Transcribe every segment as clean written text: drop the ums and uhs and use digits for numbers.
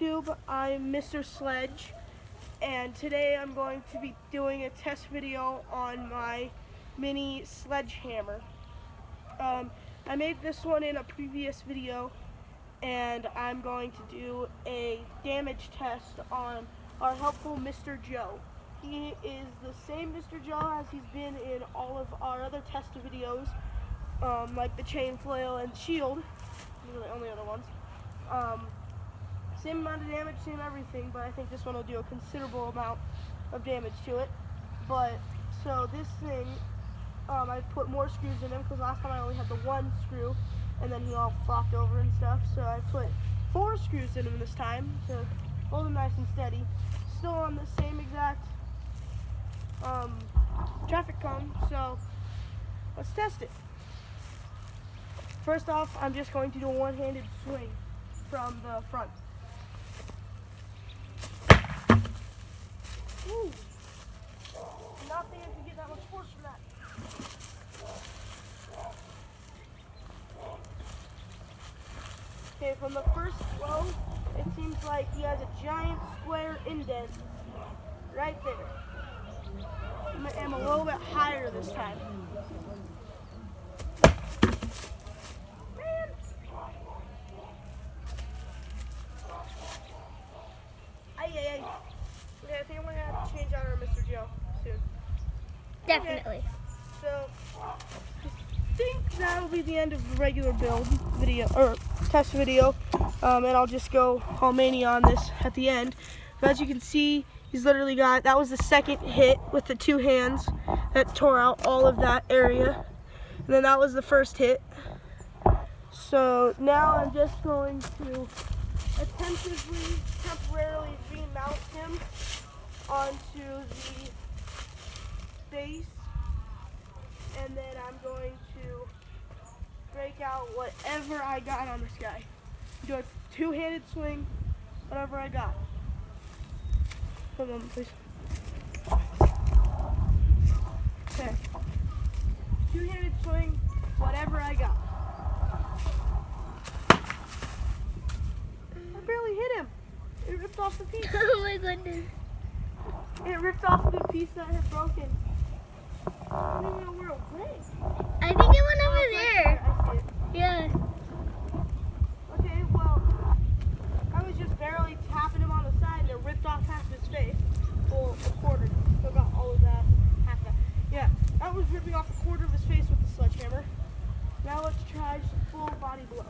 YouTube, I'm MR.SLEDGE, and today I'm going to be doing a test video on my mini sledgehammer. I made this one in a previous video, and I'm going to do a damage test on our helpful Mr. Joe. He is the same Mr. Joe as he's been in all of our other test videos, like the chain flail and shield. Those are the only other ones. Same amount of damage, same everything, but I think this one will do a considerable amount of damage to it. But, so this thing, I put more screws in him because last time I only had the one screw and then he all flopped over and stuff. So I put 4 screws in him this time to hold him nice and steady. Still on the same exact traffic cone, so let's test it. First off, I'm just going to do a one-handed swing from the front. Ooh. Not think I can get that much force from that. Okay, from the first throw, it seems like he has a giant square indent right there. I'm a little bit higher this time. Man. Ay. Okay, I think I'm going to have to change out our Mr. Joe soon. Definitely. Okay. So, I think that'll be the end of the regular build video, or test video, and I'll just go all mania on this at the end. But as you can see, he's literally got, that was the second hit with the 2 hands that tore out all of that area. And then that was the first hit. So now I'm just going to attentively, temporarily remount him onto the base, and then I'm going to break out whatever I got on this guy. Do a 2-handed swing, whatever I got. Hold on, please. Okay. 2-handed swing, whatever I got. I barely hit him. It ripped off the piece. Oh my goodness. It ripped off the piece that had broken. I don't even know where it went. I think it went over there. I see it. Yeah. Okay, well, I was just barely tapping him on the side and it ripped off half his face. Well, a quarter. Still got all of that. Half that. Yeah, that was ripping off a quarter of his face with the sledgehammer. Now let's try some full body blow.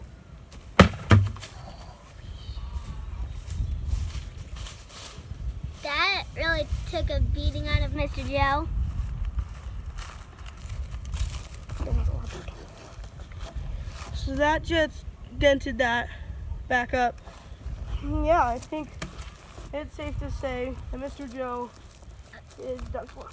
That really took a beating out of Mr. Joe. So that just dented that back up. Yeah, I think it's safe to say that Mr. Joe is done for.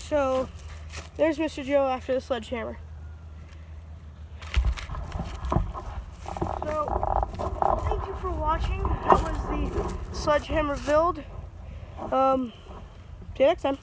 So, there's Mr. Joe after the sledgehammer. So, thank you for watching. That was the sledgehammer build. See you next time.